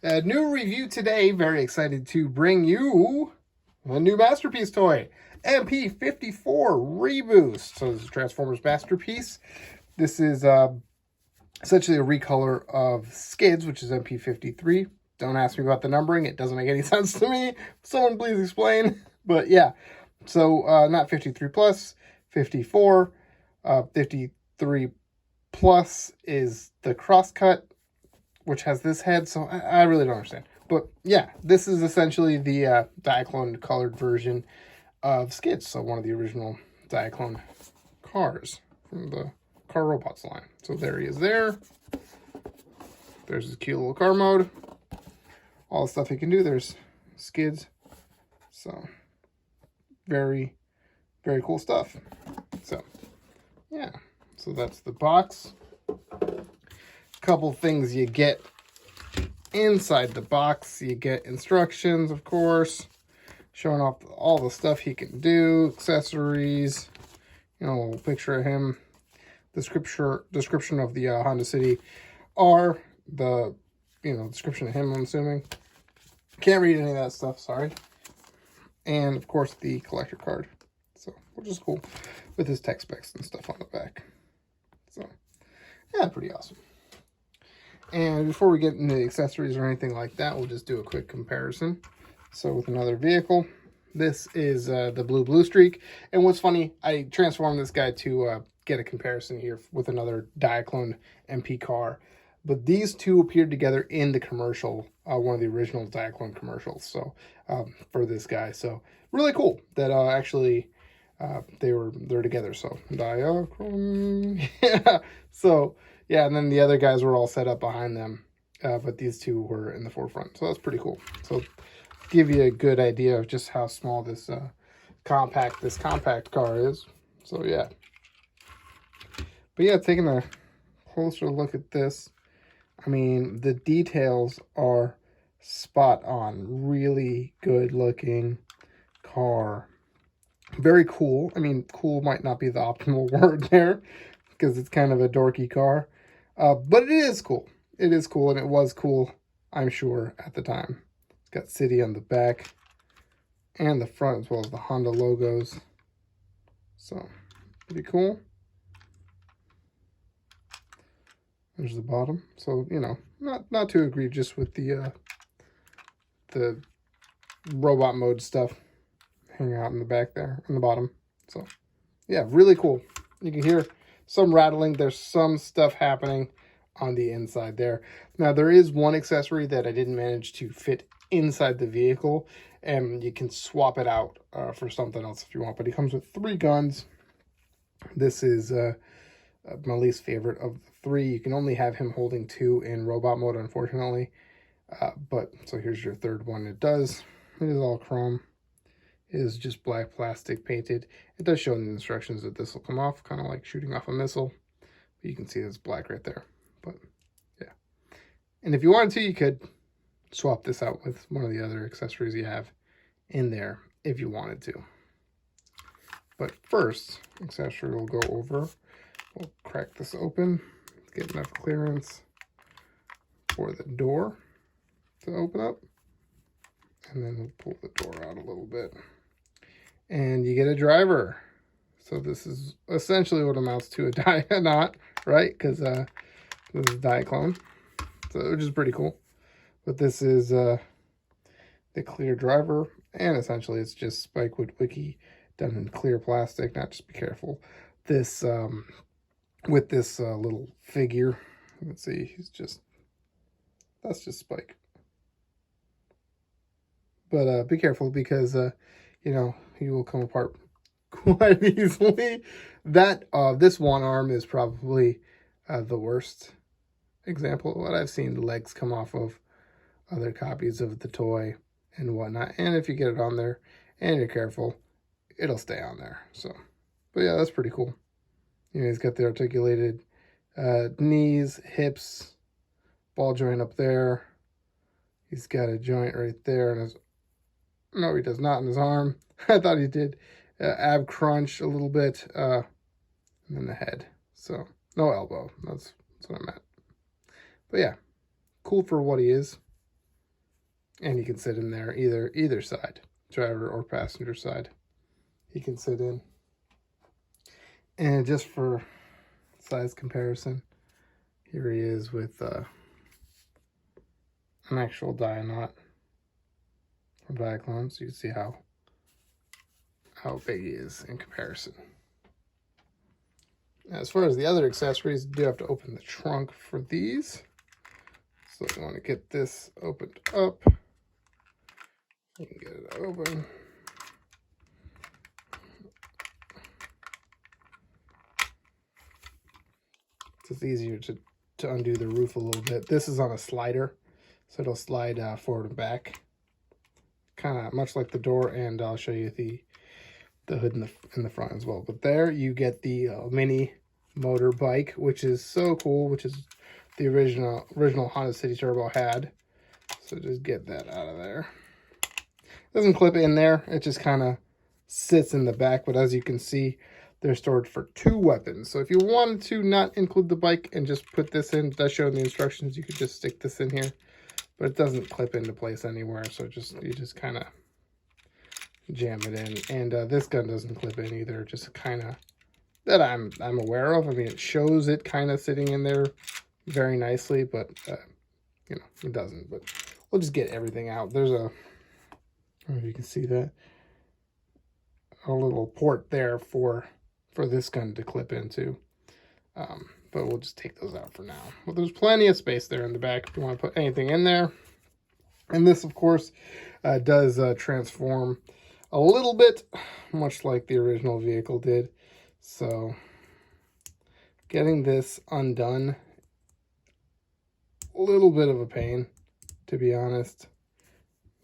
A new review today. Very excited to bring you a new Masterpiece toy. MP54 Reboost. So this is Transformers Masterpiece. This is essentially a recolor of Skids, which is MP53. Don't ask me about the numbering. It doesn't make any sense to me. Someone please explain. But yeah, so not 53 plus, 54. 53 plus is the crosscut, which has this head, so I really don't understand. But yeah, this is essentially the Diaclone colored version of Skids, so one of the original Diaclone cars from the Car Robots line. So there he is there. There's his cute little car mode. All the stuff he can do. There's Skids. So very, very cool stuff. So yeah, so that's the box. Couple things you get inside the box. You get instructions, of course, showing off all the stuff he can do, accessories, you know, a picture of him, description of the Honda City R, the, you know, description of him, I'm assuming. Can't read any of that stuff, sorry. And, of course, the collector card, so, which is cool, with his tech specs and stuff on the back. So, yeah, pretty awesome. And before we get into the accessories or anything like that, we'll just do a quick comparison. So with another vehicle, this is the Blue Streak. And what's funny, I transformed this guy to get a comparison here with another Diaclone MP car. But these two appeared together in the commercial, one of the original Diaclone commercials. So for this guy, so really cool that actually they're together. So Diaclone, yeah. So. Yeah, and then the other guys were all set up behind them, but these two were in the forefront. So that's pretty cool. So give you a good idea of just how small this compact car is. So yeah. But yeah, taking a closer look at this, I mean, the details are spot on. Really good looking car. Very cool. I mean, cool might not be the optimal word there, because it's kind of a dorky car. But it is cool. It is cool, and it was cool, I'm sure, at the time. It's got City on the back and the front, as well as the Honda logos. So, pretty cool. There's the bottom. So, you know, not too egregious with the robot mode stuff hanging out in the back there, in the bottom. So, yeah, really cool. You can hear some rattling. There's some stuff happening on the inside there. Now, there is one accessory that I didn't manage to fit inside the vehicle, and you can swap it out for something else if you want. But he comes with 3 guns. This is my least favorite of the 3. You can only have him holding 2 in robot mode, unfortunately. But so here's your 3rd one. It is all chrome. It is just black plastic painted. It does show in the instructions that this will come off, kind of like shooting off a missile. But you can see it's black right there. But yeah. And if you wanted to, you could swap this out with one of the other accessories you have in there if you wanted to. But first, accessory we'll go over. We'll crack this open, get enough clearance for the door to open up. And then we'll pull the door out a little bit. And you get a driver. So this is essentially what amounts to a Diaclone, right? Because this is Diaclone, so which is pretty cool. But this is the clear driver, and essentially it's just Spikewood Wiki done in clear plastic. Now just be careful. This with this little figure. Let's see, that's just Spike. But be careful, because you know, he will come apart quite easily. That this one arm is probably the worst example of what I've seen the legs come off of other copies of the toy and whatnot. And if you get it on there and you're careful, it'll stay on there. So, but yeah, that's pretty cool. You know, he's got the articulated knees, hips, ball joint up there. He's got a joint right there in his. No, he does not in his arm. I thought he did. Ab crunch a little bit. And then the head. So, no elbow. That's what I meant. But yeah, cool for what he is. And he can sit in there either side, driver or passenger side. He can sit in. And just for size comparison, here he is with an actual Diaclone from Diaclone, so you can see how big he is in comparison. Now, as far as the other accessories, you do have to open the trunk for these. So you want to get this opened up. You can get it open. It's easier to undo the roof a little bit. This is on a slider, so it'll slide forward and back, kind of much like the door. And I'll show you the hood in the front as well. But there you get the mini motorbike, which is so cool, which is the original Honda City Turbo had. So just get that out of there. It doesn't clip in there, it just kind of sits in the back. But as you can see, they're stored for 2 weapons. So if you wanted to not include the bike and just put this in, it does show in the instructions, you could just stick this in here, but it doesn't clip into place anywhere. So you just kind of jam it in. And this gun doesn't clip in either, just kind of that I'm aware of. I mean, it shows it kind of sitting in there very nicely, but you know, it doesn't. But we'll just get everything out. There's I don't know if you can see that, a little port there for this gun to clip into, but we'll just take those out for now. But there's plenty of space there in the back if you want to put anything in there. And this, of course, does transform a little bit, much like the original vehicle did. So getting this undone, a little bit of a pain, to be honest.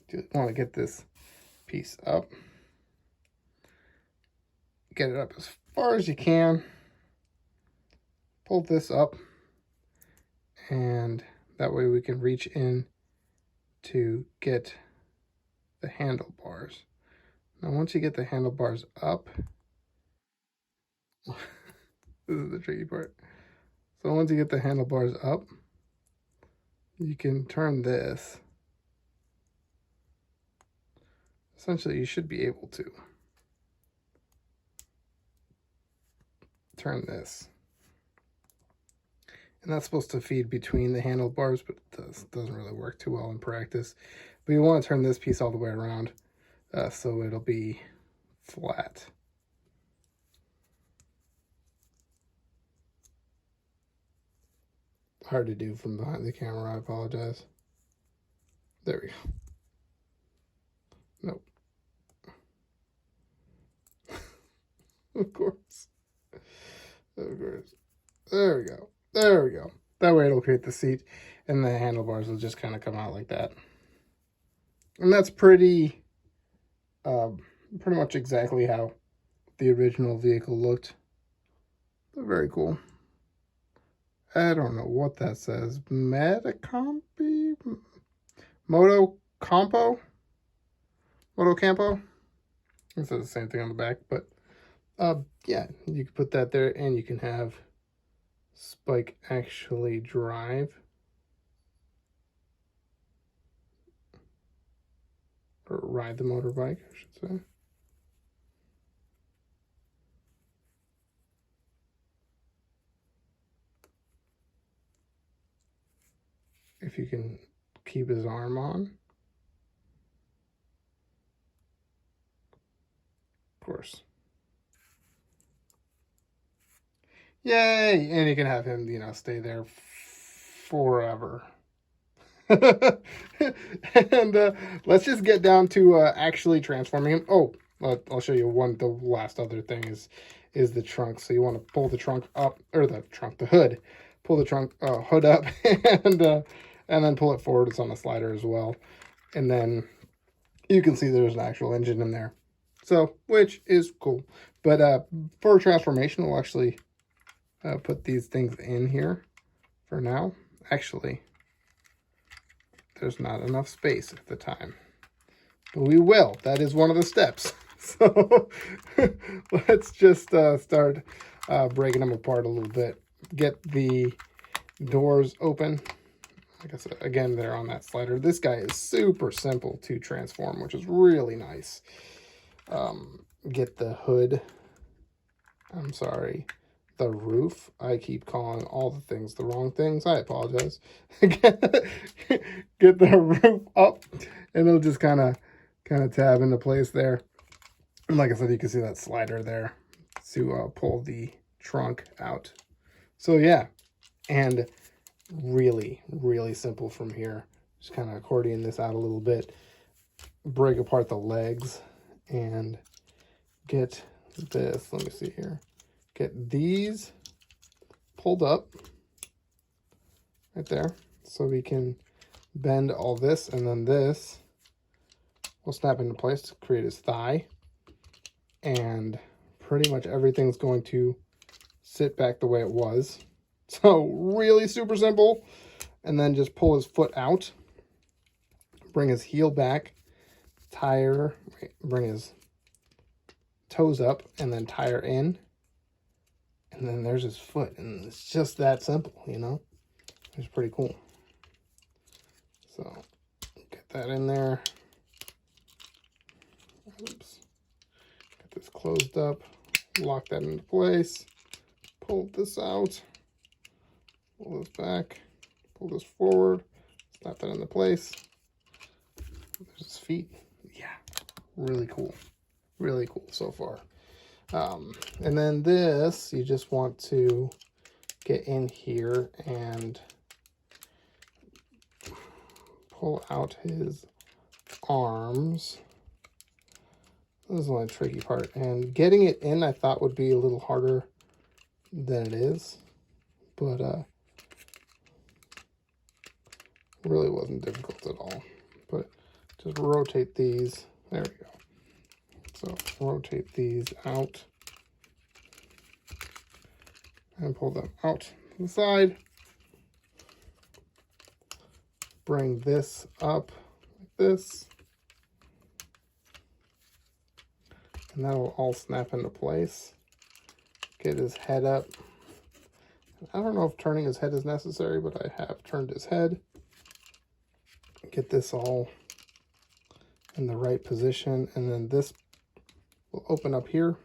You want to get this piece up, get it up as far as you can, pull this up, and that way we can reach in to get the handlebars. Now once you get the handlebars up, this is the tricky part. So once you get the handlebars up, you can turn this. Essentially, you should be able to turn this. And that's supposed to feed between the handlebars, but it doesn't really work too well in practice. But you want to turn this piece all the way around so it'll be flat. Hard to do from behind the camera, I apologize. There we go. Nope. Of course. Of course. There we go. There we go. That way it'll create the seat, and the handlebars will just kind of come out like that. And that's pretty much exactly how the original vehicle looked. But very cool. I don't know what that says. Metacompi? Moto Campo? It says the same thing on the back, but yeah, you can put that there, and you can have Spike actually drive. Or ride the motorbike, I should say. If you can keep his arm on. Of course. Yay! And you can have him, you know, stay there forever. And let's just get down to actually transforming him. Oh, I'll show you the last other thing is the trunk. So you want to pull the trunk up, or the hood. Pull the trunk hood up and then pull it forward. It's on the slider as well. And then you can see there's an actual engine in there. So, which is cool. But for transformation, we'll actually put these things in here for now. Actually, there's not enough space at the time. But we will. That is one of the steps. So let's just start breaking them apart a little bit. Get the doors open. like I said, again, they're on that slider. This guy is super simple to transform, which is really nice. Get the hood. I'm sorry. The roof. I keep calling all the things the wrong things. I apologize. Get the roof up, and it'll just kind of tab into place there. And like I said, you can see that slider there to pull the trunk out. So yeah, and really, really simple from here. Just kind of accordion this out a little bit, break apart the legs, and get this. Let me see here. Get these pulled up right there, so we can bend all this, and then this will snap into place to create his thigh. And pretty much everything's going to sit back the way it was. So really super simple. And then just pull his foot out, bring his heel back, bring his toes up, and then tie her in. And then there's his foot. And it's just that simple, you know? It's pretty cool. So get that in there. Oops. Get this closed up. Lock that into place. Pull this out. Pull this back. Pull this forward. Snap that into place. There's his feet. Yeah. Really cool. Really cool so far. And then this, you just want to get in here and pull out his arms. This is the only tricky part. And getting it in, I thought would be a little harder than it is. But really wasn't difficult at all. But just rotate these. There we go. So rotate these out and pull them out to the side. Bring this up like this. And that will all snap into place. Get his head up. I don't know if turning his head is necessary, but I have turned his head. Get this all in the right position, and then this will open up here,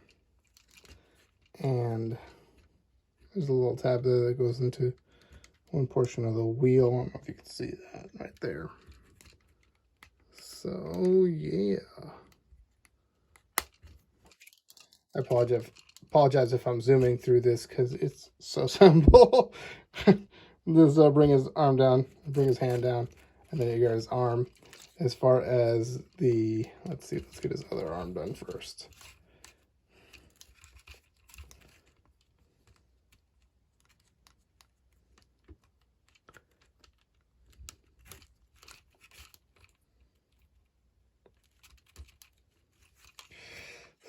and there's a little tab there that goes into one portion of the wheel. I don't know if you can see that right there. So yeah, I apologize if I'm zooming through this because it's so simple. This bring his arm down, bring his hand down, and then you got his arm. As far as the, let's get his other arm done first.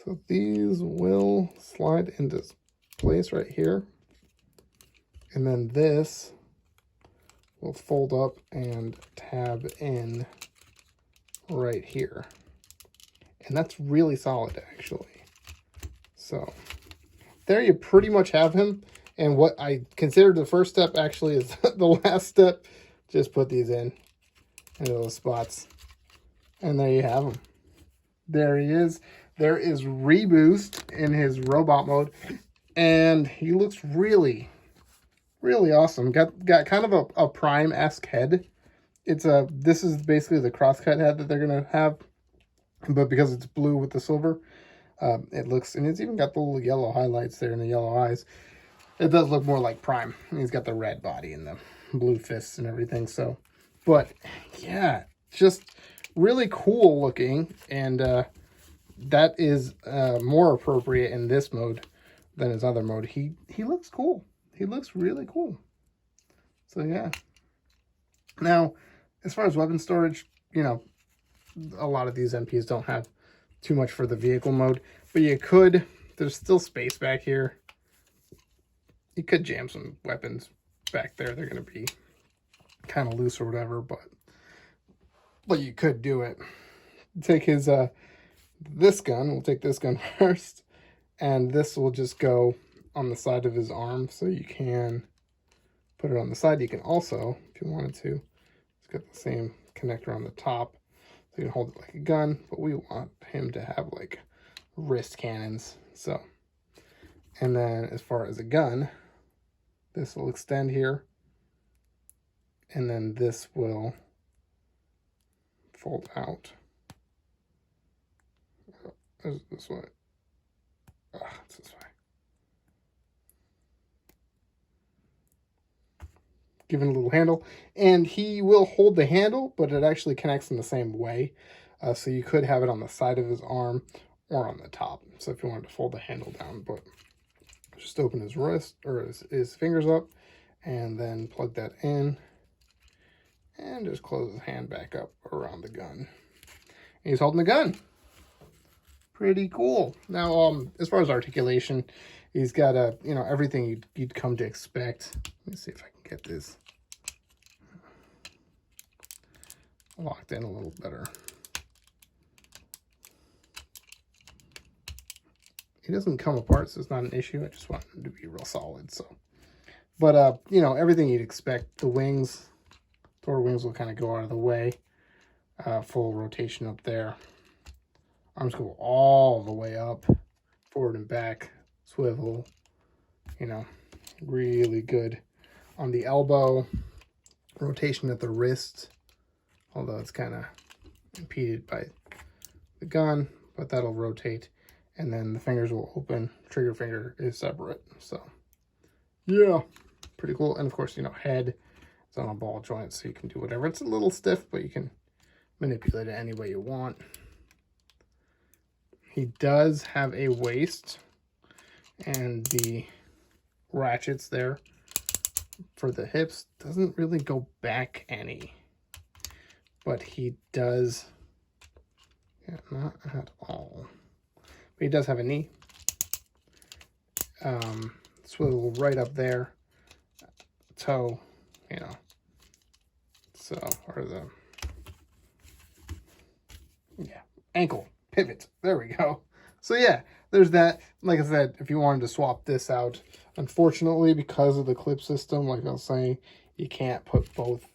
So these will slide into place right here. And then this will fold up and tab in right here. And that's really solid, actually. So there you pretty much have him. And what I considered the first step actually is the last step. Just put these in into those spots. And there you have him. There he is. There is Reboost in his robot mode. And he looks really, really awesome. Got kind of a Prime-esque head. This is basically the crosscut head that they're gonna have, but because it's blue with the silver, it looks, and it's even got the little yellow highlights there and the yellow eyes. It does look more like Prime. He's got the red body and the blue fists and everything. So, but yeah, just really cool looking, and that is more appropriate in this mode than his other mode. He looks cool. He looks really cool. So yeah. Now, as far as weapon storage, you know, a lot of these MPs don't have too much for the vehicle mode, but you could, there's still space back here. You could jam some weapons back there. They're going to be kind of loose or whatever, but you could do it. Take his, this gun, we'll take this gun first, and this will just go on the side of his arm, so you can put it on the side. You can also, if you wanted to, got the same connector on the top, so you can hold it like a gun, but we want him to have like wrist cannons. So, and then as far as a gun, this will extend here, and then this will fold out. This way. It's this way. Give it a little handle, and he will hold the handle, but it actually connects in the same way. So you could have it on the side of his arm or on the top. So if you wanted to fold the handle down, but just open his wrist or his fingers up, and then plug that in, and just close his hand back up around the gun. And he's holding the gun. Pretty cool. Now, as far as articulation, he's got everything you'd come to expect. Let me see if I can get this locked in a little better. He doesn't come apart, so it's not an issue. I just want him to be real solid. So, but everything you'd expect. The wings, Thor wings will kind of go out of the way. Full rotation up there. Arms go all the way up, forward and back, swivel, really good. On the elbow, rotation at the wrist, although it's kind of impeded by the gun, but that'll rotate. And then the fingers will open, trigger finger is separate. So, yeah, pretty cool. And of course, head is on a ball joint, so you can do whatever. It's a little stiff, but you can manipulate it any way you want. He does have a waist, and the ratchets there for the hips doesn't really go back any, but he does, not at all, but he does have a knee, swivel right up there, toe, so, or the, ankle pivot. There we go. So yeah, there's that. Like I said, if you wanted to swap this out, unfortunately, because of the clip system, like I was saying, you can't put both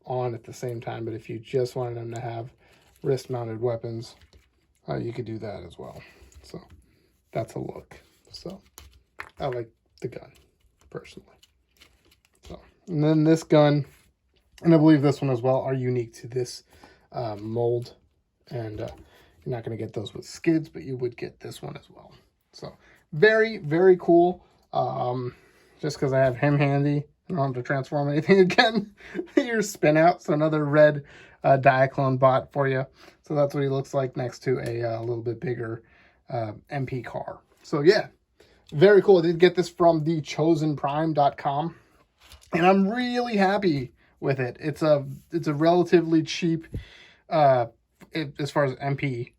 on at the same time. But if you just wanted them to have wrist-mounted weapons, you could do that as well. So that's a look. So I like the gun, personally. So, and then this gun, and I believe this one as well, are unique to this mold. And you're not going to get those with Skids, but you would get this one as well. So very, very cool. Just because I have him handy, I don't have to transform anything again. Here's Spin Out, so another red Diaclone bot for you. So that's what he looks like next to a little bit bigger MP car. So yeah, very cool. I did get this from thechosenprime.com, and I'm really happy with it. It's a relatively cheap, as far as MP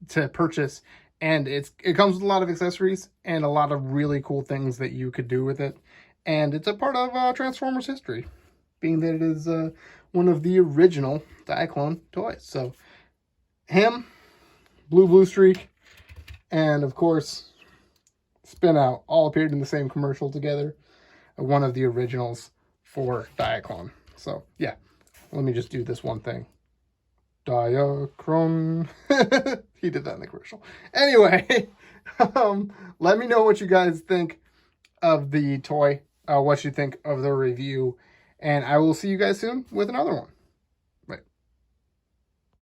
to purchase, and it comes with a lot of accessories and a lot of really cool things that you could do with it, and it's a part of Transformers history, being that it is one of the original Diaclone toys. So him, Blue Streak, and of course Spin Out all appeared in the same commercial together, one of the originals for Diaclone. So yeah, let me just do this one thing. Diaclone. He did that in the commercial. Anyway, let me know what you guys think of the toy, what you think of the review, and I will see you guys soon with another one.